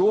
2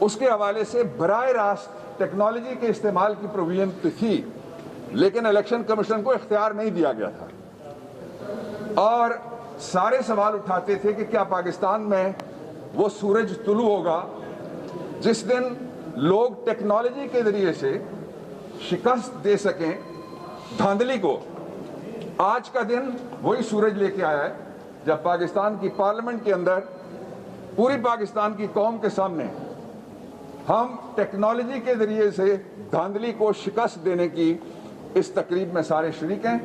اس کے حوالے سے براہ راست ٹیکنالوجی کے استعمال کی پروویژن تھی، لیکن الیکشن کمیشن کو اختیار نہیں دیا گیا تھا، اور سارے سوال اٹھاتے تھے کہ کیا پاکستان میں وہ سورج طلوع ہوگا جس دن لوگ ٹیکنالوجی کے ذریعے سے شکست دے سکیں دھاندلی کو۔ آج کا دن وہی سورج لے کے آیا ہے جب پاکستان کی پارلیمنٹ کے اندر پوری پاکستان کی قوم کے سامنے ہم ٹیکنالوجی کے ذریعے سے دھاندلی کو شکست دینے کی اس تقریب میں سارے شریک ہیں۔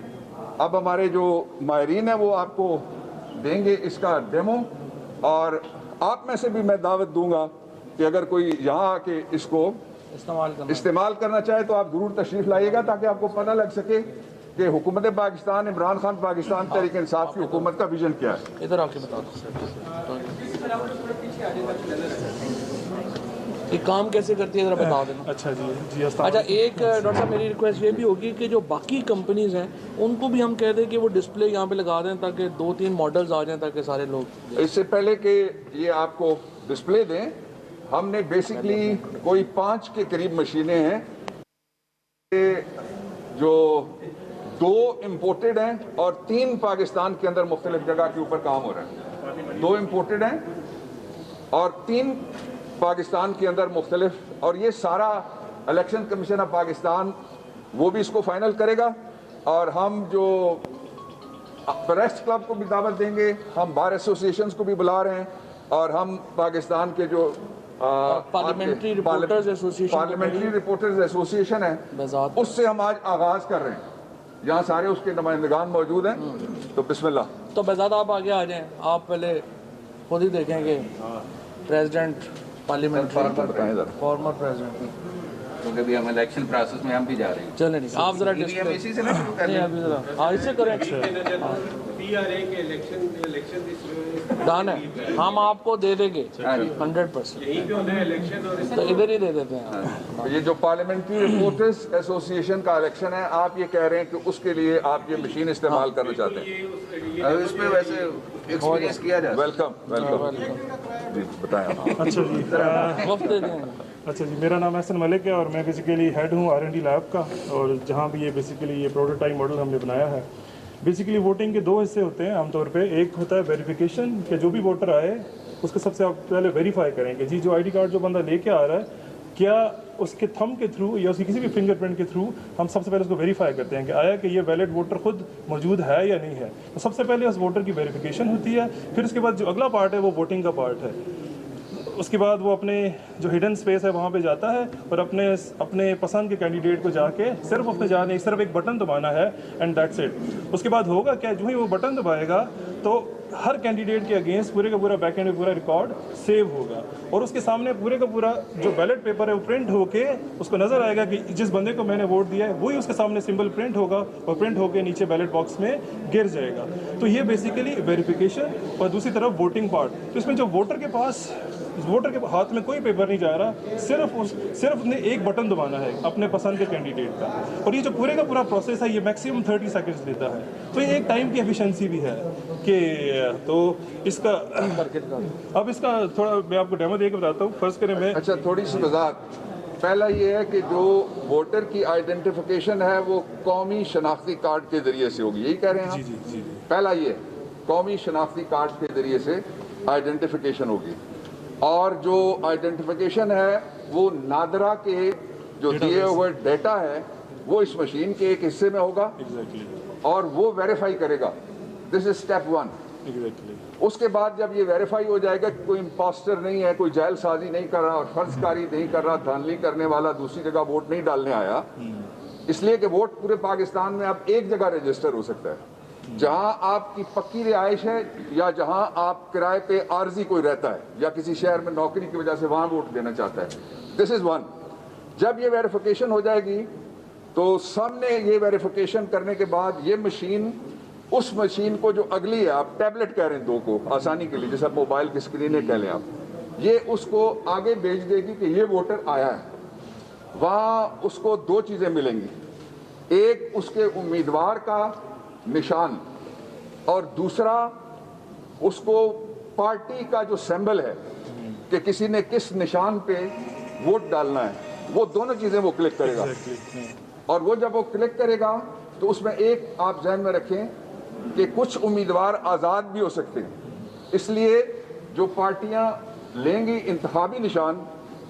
اب ہمارے جو ماہرین ہیں وہ آپ کو دیں گے اس کا ڈیمو، اور آپ میں سے بھی میں دعوت دوں گا کہ اگر کوئی یہاں آ کے اس کو استعمال کرنا چاہے تو آپ ضرور تشریف لائیے گا، تاکہ آپ کو پتہ لگ سکے کہ حکومت پاکستان، عمران خان پاکستان تحریک انصاف کی حکومت کا ویژن کیا ہے۔ ادھر آ کے بتا دو یہ کام کیسے کرتی ہے، ذرا بتا دینا۔ اچھا جی اچھا، ایک ڈاکٹر صاحب میری ریکویسٹ یہ بھی ہوگی کہ جو باقی کمپنیز ہیں ان کو بھی ہم کہہ دیں کہ وہ ڈسپلے یہاں پہ لگا دیں تاکہ 2-3 ماڈلز آ جائیں تاکہ سارے لوگ۔ اس سے پہلے کہ یہ آپ کو ڈسپلے دیں، ہم نے بیسکلی کوئی 5 کے قریب مشینیں ہیں جو 2 امپورٹڈ ہیں اور 3 پاکستان کے اندر مختلف جگہ کے اوپر کام ہو رہا ہے۔ 2 امپورٹڈ ہیں اور 3 پاکستان کے اندر مختلف، اور یہ سارا الیکشن کمیشن آف پاکستان وہ بھی اس کو فائنل کرے گا، اور ہم جو پریس کلب کو بھی دعوت دیں گے، ہم بار ایسوسیشنز کو بھی بلا رہے ہیں، اور ہم پاکستان کے جو پارلیمنٹری رپورٹرز ایسوسیشن ہے اس سے ہم آج آغاز کر رہے ہیں۔ یہاں سارے اس کے نمائندگان موجود ہیں، تو بسم اللہ۔ تو بہزاد آپ آگے آ جائیں، آپ پہلے خود ہی دیکھیں کہ پریزیڈنٹ پارلیمنٹ فارمر پریزیڈنٹ، کیونکہ ابھی ہم الیکشن پروسیس میں ہم بھی جا رہے ہیں۔ چلیں نہیں آپ ذرا ڈسپلے اسی سے نہ شروع کر نہیں لیں۔ ابھی ذرا اس سے کریں ڈن ہے، ہم آپ کو دے دیں گے 100%، تو ادھر ہی دے دیتے ہیں۔ یہ جو پارلیمنٹری رپورٹرز ایسوسیشن کا الیکشن ہے، آپ یہ کہہ رہے ہیں کہ اس کے لیے آپ یہ مشین استعمال کرنا چاہتے ہیں؟ اس پہ ویسے ایکسپیرینس کیا جائے۔ ویلکم جی، بتائیں آپ۔ اچھا جی وقت دے دیں۔ اچھا جی، میرا نام احسن ملک ہے اور میں بیسیکلی ہیڈ ہوں R&D لیب کا، اور جہاں بھی یہ بیسیکلی یہ پروٹوٹائپ ماڈل ہم نے بنایا ہے۔ بیسیکلی ووٹنگ کے 2 حصے ہوتے ہیں عام طور پہ۔ ایک ہوتا ہے ویریفیکیشن، کہ جو بھی ووٹر آئے اس کو سب سے آپ پہلے ویریفائی کریں کہ جی جو ID کارڈ جو بندہ لے کے آ رہا ہے، کیا اس کے تھم کے تھرو یا اس کی کسی بھی فنگر پرنٹ کے تھرو ہم سب سے پہلے اس کو ویریفائی کرتے ہیں کہ آیا کہ یہ ویلڈ ووٹر خود موجود ہے یا نہیں ہے۔ تو سب سے پہلے اس ووٹر کی ویریفیکیشن ہوتی ہے، پھر اس کے بعد جو اگلا پارٹ ہے وہ ووٹنگ کا پارٹ ہے۔ اس کے بعد وہ اپنے جو ہڈن سپیس ہے وہاں پہ جاتا ہے اور اپنے پسند کے کینڈیڈیٹ کو جا کے صرف ایک بٹن دبانا ہے، اینڈ دیٹس اٹ۔ اس کے بعد ہوگا کیا، جو ہی وہ بٹن دبائے گا تو ہر کینڈیڈیٹ کے اگینسٹ پورے کا پورا بیک اینڈ میں پورا ریکارڈ سیو ہوگا، اور اس کے سامنے پورے کا پورا جو بیلٹ پیپر ہے وہ پرنٹ ہو کے اس کو نظر آئے گا کہ جس بندے کو میں نے ووٹ دیا ہے وہی اس کے سامنے سمبل پرنٹ ہوگا، اور پرنٹ ہو کے نیچے بیلٹ باکس میں گر جائے گا۔ تو یہ بیسیکلی ویریفیکیشن، اور دوسری طرف ووٹنگ پارٹ۔ تو اس میں جو ووٹر کے ہاتھ میں کوئی پیپر نہیں جا رہا، صرف نے ایک بٹن دبانا ہے اپنے پسند کے کینڈیڈیٹ کا، اور یہ جو پورے کا پورا پروسیس ہے یہ میکسیمم 30 سیکنڈز لیتا ہے۔ تو یہ ایک ٹائم کی ایفیشنسی بھی ہے کہ تو اس کا اب اس کا تھوڑا میں آپ کو ڈیمو دے کے بتاتا ہوں۔ فرض کریں میں اچھا، تھوڑی سی وضاحت۔ پہلا یہ ہے کہ جو ووٹر کی آئیڈینٹیفیکیشن ہے وہ قومی شناختی کارڈ کے ذریعے سے ہوگی، یہی کہہ رہے ہیں آپ؟ جی پہلا یہ قومی شناختی کارڈ کے ذریعے سے آئیڈینٹیفیکیشن ہوگی، اور جو آئیڈینٹیفیکیشن ہے وہ نادرا کے جو دیے ہوئے ڈیٹا ہے وہ اس مشین کے ایک حصے میں ہوگا، اور وہ ویریفائی کرے گا۔ دس از اسٹیپ 1۔ اس کے بعد جب یہ ویریفائی ہو جائے گا کہ کوئی امپاسٹر نہیں ہے، کوئی جعل سازی نہیں کر رہا اور فرض کاری نہیں کر رہا، دھاندلی کرنے والا دوسری جگہ ووٹ نہیں ڈالنے آیا، اس لیے کہ ووٹ پورے پاکستان میں اب ایک جگہ رجسٹر ہو سکتا ہے، جہاں آپ کی پکی رہائش ہے یا جہاں آپ کرائے پہ عارضی کوئی رہتا ہے یا کسی شہر میں نوکری کی وجہ سے وہاں ووٹ دینا چاہتا ہے۔ دس از 1۔ جب یہ ویریفیکیشن ہو جائے گی تو سب نے یہ ویریفیکیشن کرنے کے بعد یہ مشین اس مشین کو جو اگلی ہے، آپ ٹیبلٹ کہہ رہے ہیں 2 کو آسانی کے لیے، جیسا موبائل کی اسکرینیں کہہ لیں آپ، یہ اس کو آگے بھیج دے گی کہ یہ ووٹر آیا ہے۔ وہاں اس کو 2 چیزیں ملیں گی، ایک اس کے امیدوار کا نشان، اور دوسرا اس کو پارٹی کا جو سمبل ہے کہ کسی نے کس نشان پہ ووٹ ڈالنا ہے، وہ دونوں چیزیں وہ کلک کرے گا، اور وہ جب وہ کلک کرے گا تو اس میں ایک آپ ذہن میں رکھیں کہ کچھ امیدوار آزاد بھی ہو سکتے ہیں، اس لیے جو پارٹیاں لیں گی انتخابی نشان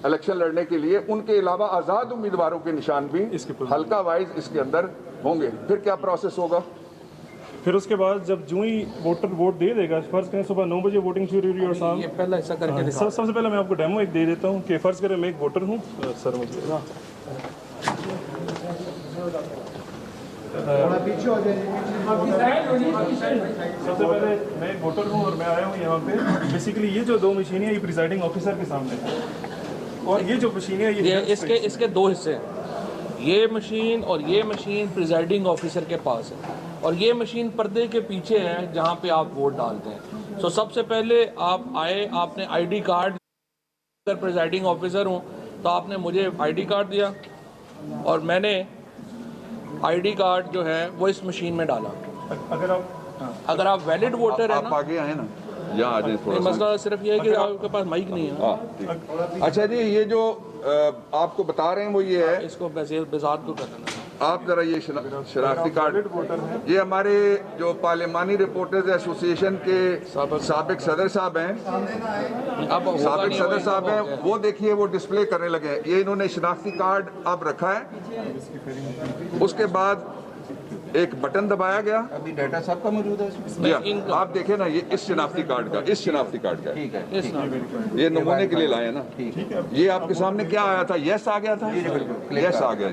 الیکشن لڑنے کے لیے، ان کے علاوہ آزاد امیدواروں کے نشان بھی حلقہ وائز اس کے اندر ہوں گے۔ پھر کیا پروسیس ہوگا؟ پھر اس کے بعد جب جو ہی ووٹر ووٹ دے دے گا، فرض کریں صبح 9 بجے ووٹنگ شروع ہوئی اور شام، یہ پہلا حصہ کر کے سب سے پہلے میں آپ کو ڈیمو ایک دے دیتا ہوں کہ فرض کریں میں ایک ووٹر ہوں سر، مجھے سب سے پہلے میں ایک ووٹر ہوں اور میں آیا ہوں یہاں پہ۔ بیسیکلی یہ جو 2 مشینیں یہ پریزائڈنگ آفیسر کے سامنے ہیں، اور یہ جو مشینیں یہ اس کے 2 حصے ہیں، یہ مشین اور یہ مشین پریزائڈنگ آفیسر کے پاس ہے، اور یہ مشین پردے کے پیچھے ہے جہاں پہ آپ ووٹ ڈالتے ہیں۔ سو سب سے پہلے آپ آئے، آپ نے آئی ڈی کارڈ، اگر پریزائڈنگ آفیسر ہوں تو آپ نے مجھے آئی ڈی کارڈ دیا، اور میں نے آئی ڈی کارڈ جو ہے وہ اس مشین میں ڈالا۔ اگر آپ ویلڈ ووٹر ہیں آپ نا، آگے آئے نا، یہاں آ جائیں تھوڑا سا۔ مسئلہ صرف یہ ہے کہ آپ کے پاس مائک نہیں ہے۔ اچھا جی، یہ جو آپ کو بتا رہے ہیں وہ یہ ہے، اس کو بذات کو کر دینا۔ آپ ذرا یہ شناختی کارڈ، یہ ہمارے جو پارلیمانی رپورٹرز ایسوسی ایشن کے سابق صدر صاحب ہیں، سابق صدر صاحب ہیں، وہ دیکھیے وہ ڈسپلے کرنے لگے ہیں۔ یہ انہوں نے شناختی کارڈ اب رکھا ہے، اس کے بعد ایک بٹن دبایا گیا۔ ابھی ڈیٹا سب کا موجود ہے اس میں؟ جی آپ دیکھیں نا، یہ اس شناختی کارڈ کا، اس شناختی کارڈ کا ٹھیک ہے، یہ نمونے کے لیے لائے نا۔ یہ آپ کے سامنے کیا آیا تھا؟ یس آ گیا تھا، یس آ گیا۔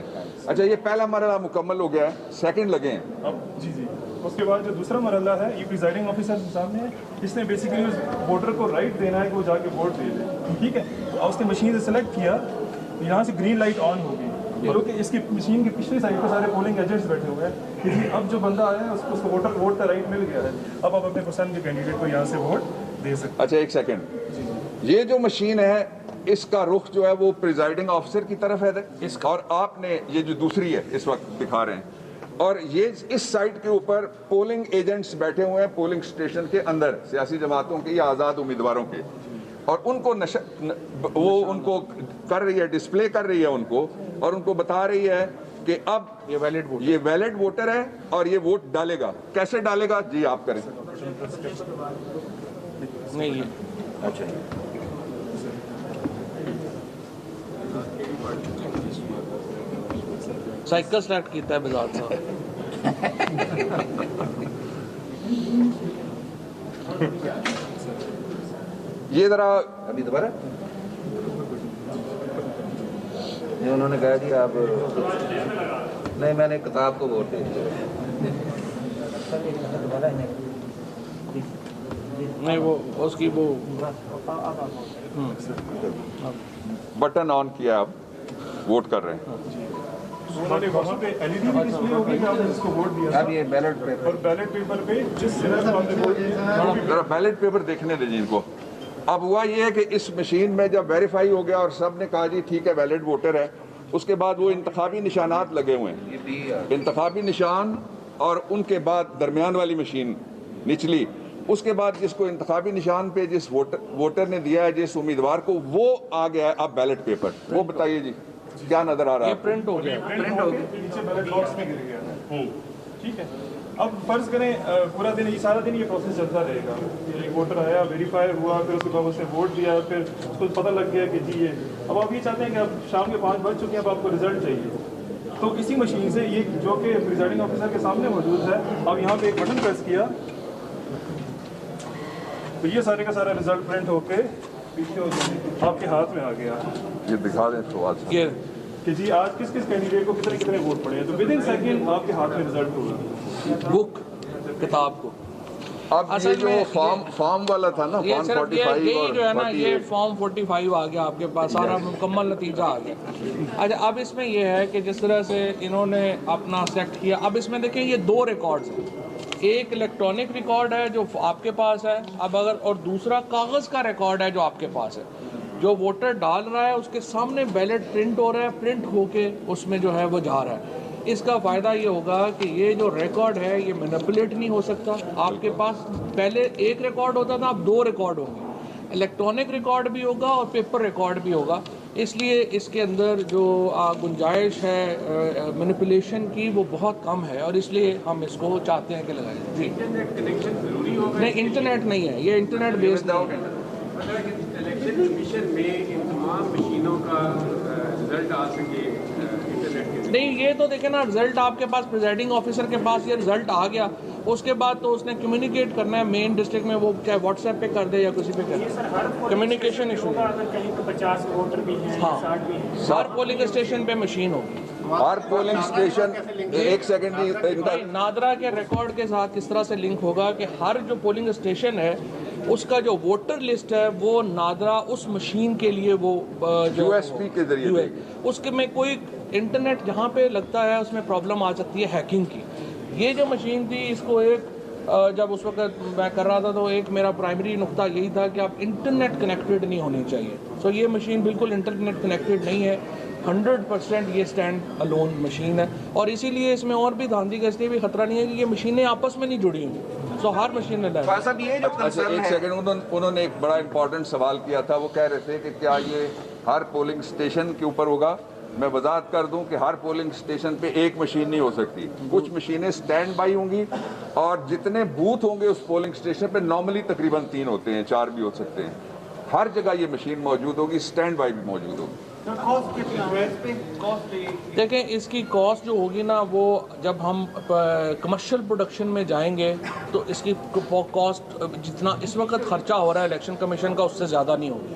اچھا یہ پہلا مرحلہ مکمل ہو گیا ہے، سیکنڈ لگے ہیں۔ جی جی، اس کے بعد جو دوسرا مرحلہ ہے یہ پریزائڈنگ آفیسر کے سامنے ہے، اس نے بیسیکلی اس ووٹر کو رائٹ دینا ہے کہ وہ جا کے ووٹ دے دے، ٹھیک ہے۔ اور اس نے مشین سے سلیکٹ کیا، یہاں سے گرین لائٹ آن ہوگی، کیونکہ اس کی مشین کے پچھلی سائڈ پہ سارے پولنگ ایجنٹس بیٹھے ہوئے ہیں کہ جی اب جو بندہ آیا ہے اس کو ووٹ کا رائٹ مل گیا ہے، اب آپ اپنے پسند کے کینڈیڈیٹ کو یہاں سے ووٹ دے سکتے ہیں۔ اچھا ایک سیکنڈ، یہ جو مشین ہے اس کا رخ جو ہے وہ پریزائڈنگ آفیسر کی طرف ہے، اور آپ نے یہ جو دوسری ہے اس وقت دکھا رہے ہیں، اور یہ اس سائٹ کے اوپر پولنگ ایجنٹس بیٹھے ہوئے ہیں پولنگ سٹیشن کے اندر، سیاسی جماعتوں کے یا آزاد امیدواروں کے، اور ان کو وہ ان کو کر رہی ہے، ڈسپلے کر رہی ہے ان کو، اور ان کو بتا رہی ہے کہ اب یہ ویلڈ ووٹر ہے اور یہ ووٹ ڈالے گا۔ کیسے ڈالے گا جی آپ کریں؟ نہیں، اچھا سائیکل سلیکٹ کیتا ہے بذات صاحب۔ یہ ذرا ابھی دوبارہ یہ انہوں نے کہا جی آپ نہیں، میں نے کتاب کو ووٹ دے دیا۔ نہیں وہ اس کی وہ بٹن آن کیا، اب ووٹ کر رہے ہیں۔ انہوں نے وہاں پہ ایل ای ڈی بھی ڈسپلے ہوگی کہ آپ نے جس کو ووٹ دیا اب یہ بیلٹ پیپر، اور بیلٹ پیپر پہ جس جگہ سے آپ نے ووٹ دیا، ذرا بیلٹ پیپر دیکھنے دیں جی ان کو۔ اب ہوا یہ ہے کہ اس مشین میں جب ویریفائی ہو گیا اور سب نے کہا جی ٹھیک ہے ویلڈ ووٹر ہے، اس کے بعد وہ انتخابی نشانات لگے ہوئے ہیں، انتخابی نشان، اور ان کے بعد درمیان والی مشین نچلی، اس کے بعد جس کو انتخابی نشان پہ جس ووٹر نے دیا ہے جس امیدوار کو، وہ آ گیا ہے اب بیلٹ پیپر۔ وہ بتائیے جی کیا نظر آ رہا ہے؟ پرنٹ ہو گیا، پرنٹ ہو کے نیچے بیلٹ باکس میں گر گیا ہے، ٹھیک ہے۔ اب فرض کریں پورا دن، یہ سارا دن یہ پروسیس چلتا رہے گا، ایک ووٹر آیا، ویریفائی ہوا، پھر اس کے بعد اس نے ووٹ دیا، پھر اس کو پتہ لگ گیا کہ جی یہ، اب آپ یہ چاہتے ہیں کہ اب شام کے 5 بج چکے ہیں، اب آپ کو رزلٹ چاہیے، تو اسی مشین سے یہ جو کہ پریزائڈنگ آفیسر کے سامنے موجود ہے، اب یہاں پہ ایک بٹن پریس کیا تو یہ سارے کا سارا رزلٹ پرنٹ ہو کے پیچھے ہو کے آپ کے ہاتھ میں آ گیا یہ دکھا دیں سوال سے کہ جی آج کس کس کینڈیڈیٹ کو کتنے ووٹ پڑے ہیں، تو ود ان سیکنڈ آپ کے ہاتھ میں رزلٹ ہوگا بک کتاب کو۔ اب یہ جو فارم والا تھا نا، یہ فارم صرف 45 یہی جو ہے نا، یہ 48، فارم 45 آ گیا آپ کے پاس، سارا مکمل نتیجہ آ گیا۔ اچھا اب اس میں یہ ہے کہ جس طرح سے انہوں نے اپنا سلیکٹ کیا، اب اس میں دیکھیں یہ 2 ریکارڈز ہیں، ایک الیکٹرانک ریکارڈ ہے جو آپ کے پاس ہے اب اگر، اور دوسرا کاغذ کا ریکارڈ ہے جو آپ کے پاس ہے، جو ووٹر ڈال رہا ہے اس کے سامنے بیلٹ پرنٹ ہو رہا ہے، پرنٹ ہو کے اس میں جو ہے وہ جا رہا ہے۔ اس کا فائدہ یہ ہوگا کہ یہ جو ریکارڈ ہے یہ مینپولیٹ نہیں ہو سکتا۔ آپ کے پاس پہلے ایک ریکارڈ ہوتا تھا، اب 2 ریکارڈ ہوں گے، الیکٹرانک ریکارڈ بھی ہوگا اور پیپر ریکارڈ بھی ہوگا. اس لیے اس کے اندر جو گنجائش ہے مینیپولیشن کی وہ بہت کم ہے, اور اس لیے ہم اس کو چاہتے ہیں کہ لگائیں. جی انٹرنیٹ کنیکشن ضروری ہوگا؟ نہیں, انٹرنیٹ نہیں ہے, یہ انٹرنیٹ بیسڈ نہیں ہے. الیکشن کمیشن میں ان تمام مشینوں کا رزلٹ آ سکے انٹرنیٹ کے نہیں, یہ تو دیکھیں نا, رزلٹ آپ کے پاس پریزائڈنگ آفیسر کے پاس یہ رزلٹ آ گیا, اس کے بعد تو اس نے کمیونیکیٹ کرنا ہے مین ڈسٹرکٹ میں, وہ چاہے واٹس ایپ پہ کر دے یا کسی پہ کر دے. کمیونیکیشن ایشو کہیں تو 50 ووٹر بھی ہیں, 60 بھی ہیں, ہر پولنگ اسٹیشن پہ مشین ہوگی. ہر پولنگ اسٹیشن ایک سیکنڈ نادرا کے ریکارڈ کے ساتھ کس طرح سے لنک ہوگا کہ ہر جو پولنگ اسٹیشن ہے اس کا جو ووٹر لسٹ ہے وہ نادرا اس مشین کے لیے وہ یو ایس پی کے ذریعے اس کے میں کوئی انٹرنیٹ جہاں پہ لگتا ہے اس میں پرابلم آ سکتی ہے ہیکنگ کی. یہ جو مشین تھی اس کو ایک جب اس وقت میں کر رہا تھا تو ایک میرا پرائمری نقطہ یہی تھا کہ آپ انٹرنیٹ کنیکٹڈ نہیں ہونی چاہیے. سو یہ مشین بالکل انٹرنیٹ کنیکٹڈ نہیں ہے, 100% یہ اسٹینڈ الون مشین ہے, اور اسی لیے اس میں اور بھی دھاندلی کا اس لیے بھی خطرہ نہیں ہے کہ یہ مشینیں آپس میں نہیں جڑی ہوئی. سو ہر مشین میں صاحب یہ جو اچھا ایک سیکنڈ, انہوں نے ایک بڑا امپورٹنٹ سوال کیا تھا. وہ کہہ رہے تھے کہ کیا یہ ہر پولنگ اسٹیشن کے اوپر ہوگا. میں وضاحت کر دوں کہ ہر پولنگ اسٹیشن پہ ایک مشین نہیں ہو سکتی, کچھ مشینیں اسٹینڈ بائی ہوں گی, اور جتنے بوتھ ہوں گے اس پولنگ اسٹیشن پہ نارملی تقریباً 3 ہوتے ہیں, 4 بھی ہو سکتے ہیں. ہر جگہ یہ مشین موجود ہوگی, اسٹینڈ بائی بھی موجود ہوگی. دیکھیں اس کی کاسٹ جو ہوگی نا, وہ جب ہم کمرشل پروڈکشن میں جائیں گے تو اس کی کاسٹ جتنا اس وقت خرچہ ہو رہا ہے الیکشن کمیشن کا اس سے زیادہ نہیں ہوگی,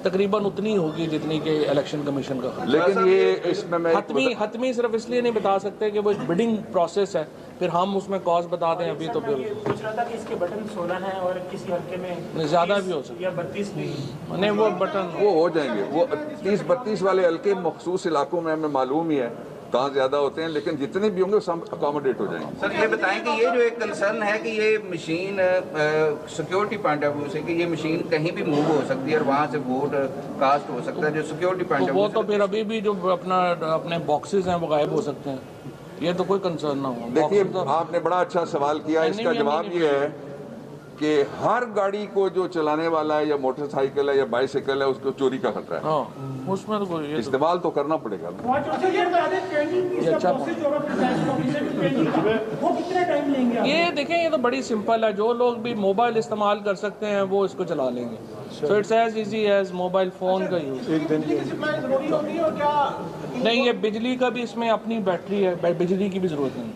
تقریباً اتنی ہوگی جتنی کہ الیکشن کمیشن کا خرچہ. لیکن یہ اس میں حتمی صرف اس لیے نہیں بتا سکتے کہ وہ ایک بڈنگ پروسیس ہے, پھر ہم اس میں کاسٹ بتا دیں ابھی تو پھر پوچھ رہا تھا کہ اس کے بٹن 16 ہیں اور کسی حلقے میں زیادہ بھی ہو سکتا یا 32 بھی. نہیں, وہ بٹن وہ ہو جائیں گے. وہ 30-32 والے حلقے مخصوص علاقوں میں ہمیں معلوم ہی ہے کہاں زیادہ ہوتے ہیں, لیکن جتنے بھی ہوں گے سب اکاموڈیٹ ہو جائیں گے. سر یہ بتائیں کہ یہ جو ایک کنسرن ہے کہ یہ machine security point of view سے کہ یہ مشین کہیں بھی موو ہو سکتی ہے اور وہاں سے ووٹ کاسٹ ہو سکتا ہے, جو سیکیورٹی پوائنٹ آف وہ ویو تو پھر ابھی بھی جو اپنے باکسز ہیں وہ غائب ہو سکتے ہیں, یہ تو کوئی کنسرن نہ ہو. دیکھیے آپ نے بڑا اچھا سوال کیا, اس کا جواب یہ ہے کہ ہر گاڑی کو جو چلانے والا ہے یا موٹر سائیکل ہے یا بائیسیکل ہے اس کو چوری کا خطرہ ہے. ہاں, اس میں تو کوئی استعمال تو کرنا پڑے گا. یہ دیکھیں یہ تو بڑی سمپل ہے, جو لوگ بھی موبائل استعمال کر سکتے ہیں وہ اس کو چلا لیں گے. So it's as easy as mobile phone کا یوز. نہیں, یہ بجلی کا بھی اس میں اپنی بیٹری ہے, بجلی کی بھی ضرورت نہیں.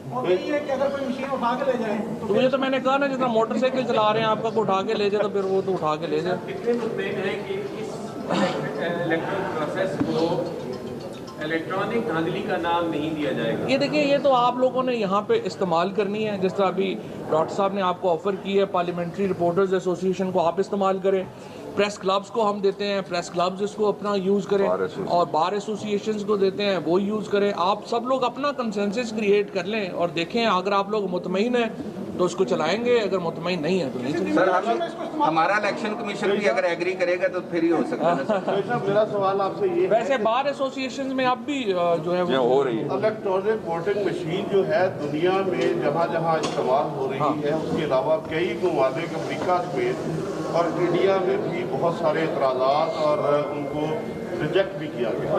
تو مجھے تو میں نے کہا نا جتنا موٹر سائیکل چلا رہے ہیں آپ کا کو اٹھا کے لے جائے تو پھر وہ تو اٹھا کے لے جائے. کتنے مطمئن ہے کہ اس الیکٹرل پروسیس کو الیکٹرانک دھاندلی کا نام نہیں دیا جائے گا؟ یہ دیکھیں یہ تو آپ لوگوں نے یہاں پہ استعمال کرنی ہے, جس طرح ابھی ڈاکٹر صاحب نے آپ کو آفر کی ہے پارلیمنٹری رپورٹرز ایسوسی ایشن کو آپ استعمال کریں, پریس کلبز کو ہم دیتے ہیں, پریس کلبز اس کو اپنا یوز کریں, اور بار ایسوسی ایشنز کو دیتے ہیں وہ یوز کریں. آپ سب لوگ اپنا کنسنسس کریٹ کر لیں اور دیکھیں, اگر آپ لوگ مطمئن ہیں تو اس کو چلائیں گے, اگر مطمئن نہیں ہے تو نہیں چلیں. سر ہمارا الیکشن کمیشن بھی اگر ایگری کرے گا تو پھر ہی ہو سکتا ہے. میرا سوال آپ سے یہ ویسے بار ایسوسی ایشنز میں اب بھی جو ہے وہ ہو رہی ہے. الیکٹرانک ووٹنگ مشین جو ہے دنیا میں جہاں جہاں استعمال ہو رہی ہے, اس کے علاوہ کئی ممالک امریکہ سمیت اور انڈیا میں بھی بہت سارے اعتراضات اور ان کو ریجیکٹ بھی کیا گیا.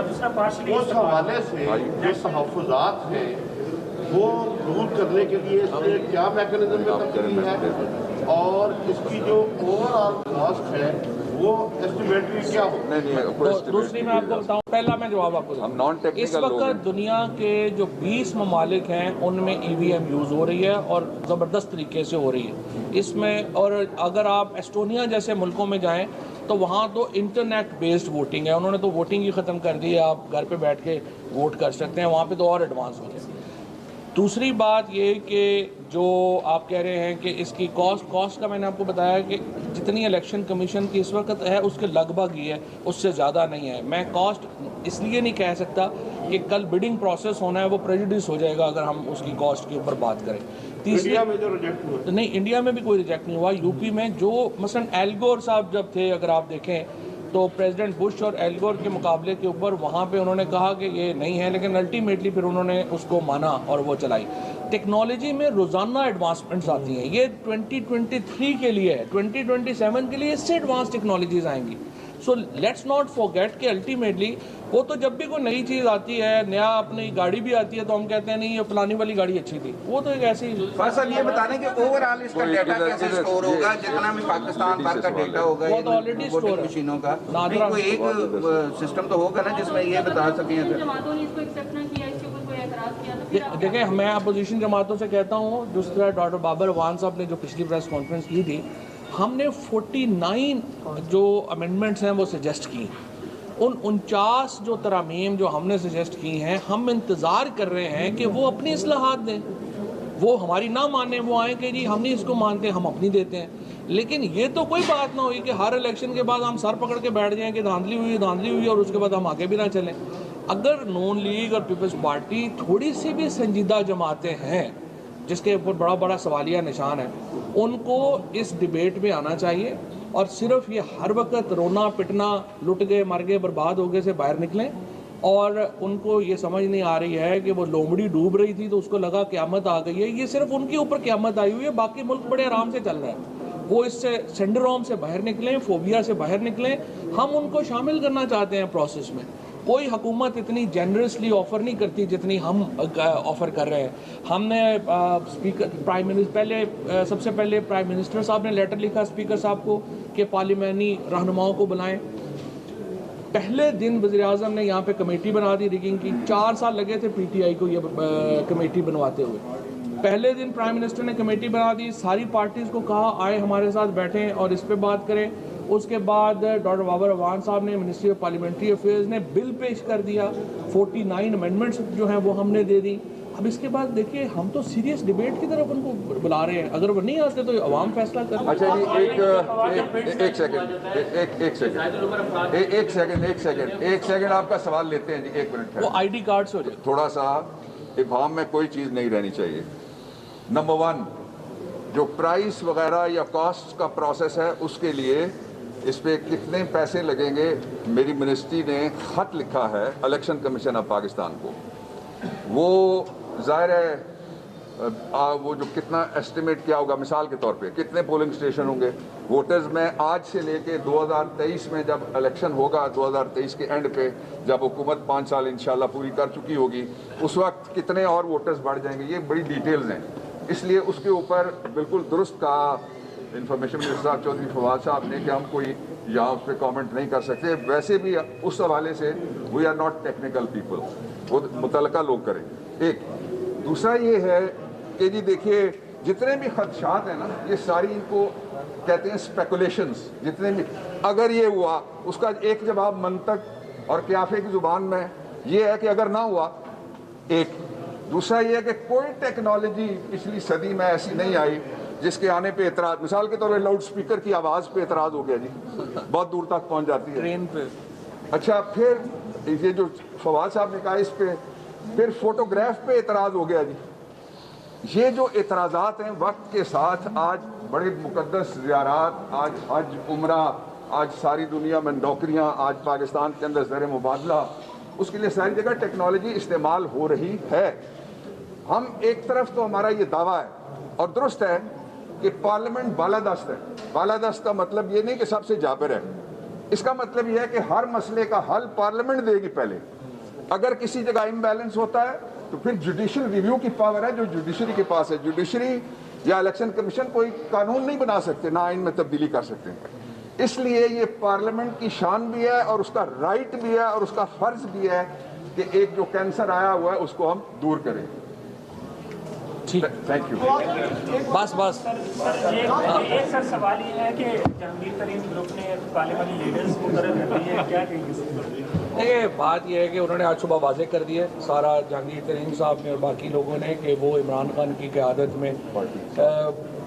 اس حوالے سے جو تحفظات ہیں وہ دور کرنے کے لیے اس میں کیا میکانزم میں تبدیلی ہے, اور اس کی جو اوور آل کاسٹ ہے وہ ایسٹیمیٹری کیا ہو؟ دوسری میں آپ کو بتاؤں, پہلا میں جواب آپ کو دوں. اس وقت دنیا کے جو 20 ممالک ہیں ان میں EVM یوز ہو رہی ہے اور زبردست طریقے سے ہو رہی ہے اس میں. اور اگر آپ ایسٹونیا جیسے ملکوں میں جائیں تو وہاں تو انٹرنیٹ بیسڈ ووٹنگ ہے, انہوں نے تو ووٹنگ ہی ختم کر دی ہے, آپ گھر پہ بیٹھ کے ووٹ کر سکتے ہیں, وہاں پہ تو اور ایڈوانس ہو جائے. دوسری بات یہ کہ جو آپ کہہ رہے ہیں کہ اس کی کاسٹ کا میں نے آپ کو بتایا کہ جتنی الیکشن کمیشن کی اس وقت ہے اس کے لگ بھگ ہی ہے, اس سے زیادہ نہیں ہے. میں کاسٹ اس لیے نہیں کہہ سکتا کہ کل بڈنگ پروسیس ہونا ہے وہ پریجوڈس ہو جائے گا اگر ہم اس کی کاسٹ کے اوپر بات کریں. انڈیا میں جو ریجیکٹ ہوا نہیں, انڈیا میں بھی کوئی ریجیکٹ نہیں ہوا. یو پی میں جو مثلا ایل گور صاحب جب تھے, اگر آپ دیکھیں تو پریزیڈنٹ بش اور ایل گور کے مقابلے کے اوپر وہاں پہ انہوں نے کہا کہ یہ نہیں ہے، لیکن الٹیمیٹلی پھر انہوں نے اس کو مانا اور وہ چلائی۔ ٹیکنالوجی میں روزانہ ایڈوانسمنٹس آتی ہیں، یہ 2023 کے لیے ہے، 2027 کے لیے اس سے ایڈوانس ٹیکنالوجیز آئیں گی۔ سو لیٹس ناٹ فورگیٹ کہ الٹیمیٹلی وہ تو جب بھی کوئی نئی چیز آتی ہے، نیا اپنی گاڑی بھی آتی ہے تو ہم کہتے ہیں نہیں یہ فلانی والی گاڑی اچھی تھی، وہ تو ایک ایسی۔ صاحب یہ بتانے کہ اوور آل اس کا ڈیٹا کیسے اسٹور ہوگا، جتنا بھی پاکستان بھر کا ڈیٹا ہوگا وہ تو آلریڈی اسٹور ہے مشینوں کا، کوئی ایک سسٹم تو ہوگا نا جس میں یہ بتا سکیں۔ دیکھیں میں اپوزیشن جماعتوں سے کہتا ہوں، جس طرح ڈاکٹر بابر اعوان صاحب نے جو پچھلی پریس کانفرنس کی تھی، ہم نے 49 جو امینڈمنٹس ہیں وہ سجیسٹ کی، ان 49 جو ترامیم جو ہم نے سجیسٹ کی ہیں، ہم انتظار کر رہے ہیں کہ وہ اپنی اصلاحات دیں، وہ ہماری نہ مانیں، وہ آئیں کہ جی ہم نہیں اس کو مانتے، ہم اپنی دیتے ہیں۔ لیکن یہ تو کوئی بات نہ ہوئی کہ ہر الیکشن کے بعد ہم سر پکڑ کے بیٹھ جائیں کہ دھاندلی ہوئی اور اس کے بعد ہم آگے بھی نہ چلیں۔ اگر نون لیگ اور پیپلز پارٹی تھوڑی سی بھی سنجیدہ جماعتیں ہیں جس کے اوپر بڑا بڑا سوالیہ نشان ہے، ان کو اس ڈیبیٹ میں آنا چاہیے اور صرف یہ ہر وقت رونا پٹنا، لٹ گئے مر گئے برباد ہو گئے سے باہر نکلیں۔ اور ان کو یہ سمجھ نہیں آ رہی ہے کہ وہ لومڑی ڈوب رہی تھی تو اس کو لگا قیامت آ گئی ہے، یہ صرف ان کے اوپر قیامت آئی ہوئی ہے، باقی ملک بڑے آرام سے چل رہا ہے۔ وہ اس سے سنڈروم سے باہر نکلیں، فوبیا سے باہر نکلیں، ہم ان کو شامل کرنا چاہتے ہیں پروسیس میں۔ کوئی حکومت اتنی جنرسلی آفر نہیں کرتی جتنی ہم آفر کر رہے ہیں۔ ہم نے سب سے پہلے پرائم منسٹر صاحب نے لیٹر لکھا اسپیکر صاحب کو کہ پارلیمانی رہنماؤں کو بلائیں۔ پہلے دن وزیر اعظم نے یہاں پہ کمیٹی بنا دی ریگنگ کی، 4 سال لگے تھے پی ٹی آئی کو یہ کمیٹی بنواتے ہوئے۔ پہلے دن پرائم منسٹر نے کمیٹی بنا دی، ساری پارٹیز کو کہا آئے ہمارے ساتھ بیٹھیں اور اس پہ بات کریں۔ اس کے بعد ڈاکٹر بابر اعوان صاحب نے منسٹری آف پارلیمنٹری افیئرز نے بل پیش کر دیا، 49 امینڈمنٹس جو ہیں وہ ہم نے دے دی۔ اب اس کے بعد دیکھیے ہم تو سیریس ڈیبیٹ کی طرف ان کو بلا رہے ہیں، اگر وہ نہیں آتے تو عوام فیصلہ کر۔ اچھا جی ایک سیکنڈ آپ کا سوال لیتے ہیں جی، 1 منٹ وہ آئی ڈی کارڈ سے ہو جائے۔ تھوڑا سا ابہام میں کوئی چیز نہیں رہنی چاہیے۔ نمبر 1 جو پرائس وغیرہ یا کاسٹ کا پروسیس ہے اس کے لیے اس پہ کتنے پیسے لگیں گے، میری منسٹری نے خط لکھا ہے الیکشن کمیشن آف پاکستان کو، وہ ظاہر ہے وہ جو کتنا ایسٹیمیٹ کیا ہوگا، مثال کے طور پہ کتنے پولنگ اسٹیشن ہوں گے ووٹرز میں آج سے لے کے 2023 میں جب الیکشن ہوگا، 2023 کے اینڈ پہ جب حکومت 5 سال انشاءاللہ پوری کر چکی ہوگی، اس وقت کتنے اور ووٹرز بڑھ جائیں گے، یہ بڑی ڈیٹیلز ہیں۔ اس لیے اس کے اوپر بالکل درست کہا انفارمیشن منسٹر صاحب چودھری فواد صاحب نے کہ ہم کوئی یہاں اس پہ کامنٹ نہیں کر سکتے، ویسے بھی اس حوالے سے we are not technical people, وہ متعلقہ لوگ کریں۔ ایک دوسرا یہ ہے کہ جی دیکھیے جتنے بھی خدشات ہیں نا، یہ ساری ان کو کہتے ہیں اسپیکولیشنز، جتنے بھی اگر یہ ہوا اس کا ایک جواب منطق اور قیافے کی زبان میں یہ ہے کہ اگر نہ ہوا ایک، دوسرا یہ ہے کہ کوئی ٹیکنالوجی پچھلی صدی میں ایسی نہیں آئی جس کے آنے پہ اعتراض، مثال کے طور پہ لاؤڈ سپیکر کی آواز پہ اعتراض ہو گیا جی، بہت دور تک پہنچ جاتی ہے ٹرین پہ۔ اچھا پھر یہ جو فواد صاحب نے کہا اس پہ، پھر فوٹوگراف پہ اعتراض ہو گیا جی۔ یہ جو اعتراضات ہیں وقت کے ساتھ، آج بڑے مقدس زیارات، آج حج عمرہ، آج ساری دنیا میں نوکریاں، آج پاکستان کے اندر زر مبادلہ، اس کے لیے ساری جگہ ٹیکنالوجی استعمال ہو رہی ہے۔ ہم ایک طرف تو ہمارا یہ دعویٰ ہے اور درست ہے کہ پارلیمنٹ بالادست ہے، بالادست کا مطلب یہ نہیں کہ سب سے جابر ہے، اس کا مطلب یہ ہے کہ ہر مسئلے کا حل پارلیمنٹ دے گی پہلے، اگر کسی جگہ امبیلنس ہوتا ہے تو پھر جوڈیشل ریویو کی پاور ہے جو جوڈیشری کے پاس ہے، جوڈیشری یا الیکشن کمیشن کوئی قانون نہیں بنا سکتے، نہ آئین میں تبدیلی کر سکتے ہیں، اس لیے یہ پارلیمنٹ کی شان بھی ہے اور اس کا رائٹ بھی ہے اور اس کا فرض بھی ہے کہ ایک جو کینسر آیا ہوا ہے اس کو ہم دور کریں۔ Thank you. بس ایک سر سوال یہ ہے کہ جہانگیر ترین گروپ نے پارلیمانی لیڈرز مقرر کر دیے، کیا کہیں گے؟ دیکھیے بات یہ ہے کہ انہوں نے آج صبح واضح کر دی ہے سارا جہانگیر ترین صاحب نے اور باقی لوگوں نے کہ وہ عمران خان کی قیادت میں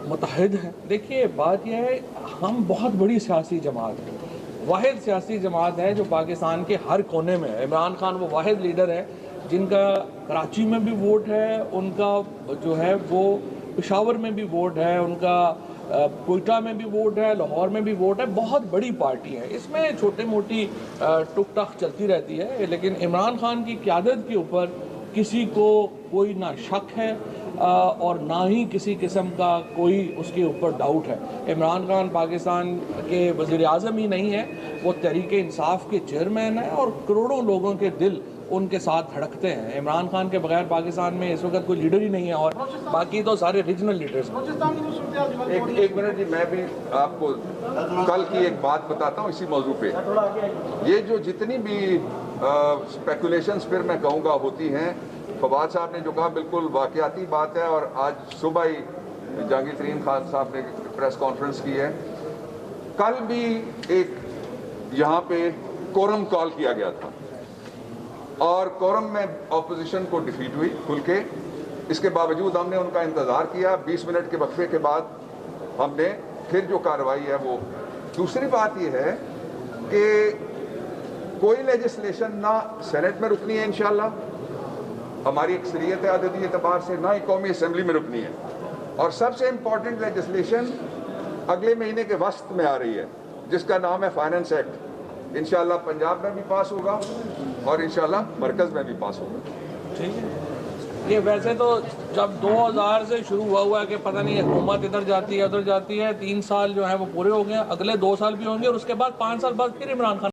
متحد ہیں۔ دیکھیے بات یہ ہے ہم بہت بڑی سیاسی جماعت ہیں، واحد سیاسی جماعت ہے جو پاکستان کے ہر کونے میں ہے۔ عمران خان وہ واحد لیڈر ہے جن کا کراچی میں بھی ووٹ ہے، ان کا جو ہے وہ پشاور میں بھی ووٹ ہے، ان کا کوئٹہ میں بھی ووٹ ہے, لاہور میں بھی ووٹ ہے, بہت بڑی پارٹی ہے. اس میں چھوٹی موٹی ٹک ٹک چلتی رہتی ہے, لیکن عمران خان کی قیادت کے اوپر کسی کو کوئی نہ شک ہے اور نہ ہی کسی قسم کا کوئی اس کے اوپر ڈاؤٹ ہے. عمران خان پاکستان کے وزیر اعظم ہی نہیں ہے, وہ تحریک انصاف کے چیئرمین ہیں اور کروڑوں لوگوں کے دل ان کے ساتھ دھڑکتے ہیں. عمران خان کے بغیر پاکستان میں اس وقت کوئی لیڈر ہی نہیں ہے, اور باقی تو سارے ریجنل لیڈرز ہیں. ایک منٹ جی, میں بھی آپ کو کل کی ایک بات بتاتا ہوں اسی موضوع پہ. یہ جو جتنی بھی اسپیکولیشنز پھر میں کہوں گا ہوتی ہیں, فواد صاحب نے جو کہا بالکل واقعاتی بات ہے, اور آج صبح ہی جہانگیر ترین خان صاحب نے پریس کانفرنس کی ہے. کل بھی ایک یہاں پہ کورم کال کیا گیا تھا اور کورم میں اپوزیشن کو ڈیفیٹ ہوئی کھل کے. اس کے باوجود ہم نے ان کا انتظار کیا. 20 منٹ کے وقفے کے بعد ہم نے پھر جو کارروائی ہے وہ. دوسری بات یہ ہے کہ کوئی لیجسلیشن نہ سینٹ میں رکنی ہے انشاءاللہ, ہماری اکثریت عددی اعتبار سے, نہ ہی قومی اسمبلی میں رکنی ہے. اور سب سے امپورٹنٹ لیجسلیشن اگلے مہینے کے وسط میں آ رہی ہے جس کا نام ہے فائننس ایکٹ. انشاءاللہ پنجاب میں بھی پاس ہوگا اور انشاءاللہ مرکز میں بھی پاس ہوگا. ٹھیک ہے. یہ ویسے تو جب 2000 سے شروع ہوا ہے کہ پتہ نہیں حکومت ادھر جاتی ہے ادھر جاتی ہے, 3 سال جو ہے وہ پورے ہو گئے ہیں, اگلے 2 سال بھی ہوں گے, اور اس کے بعد 5 سال بعد پھر عمران خان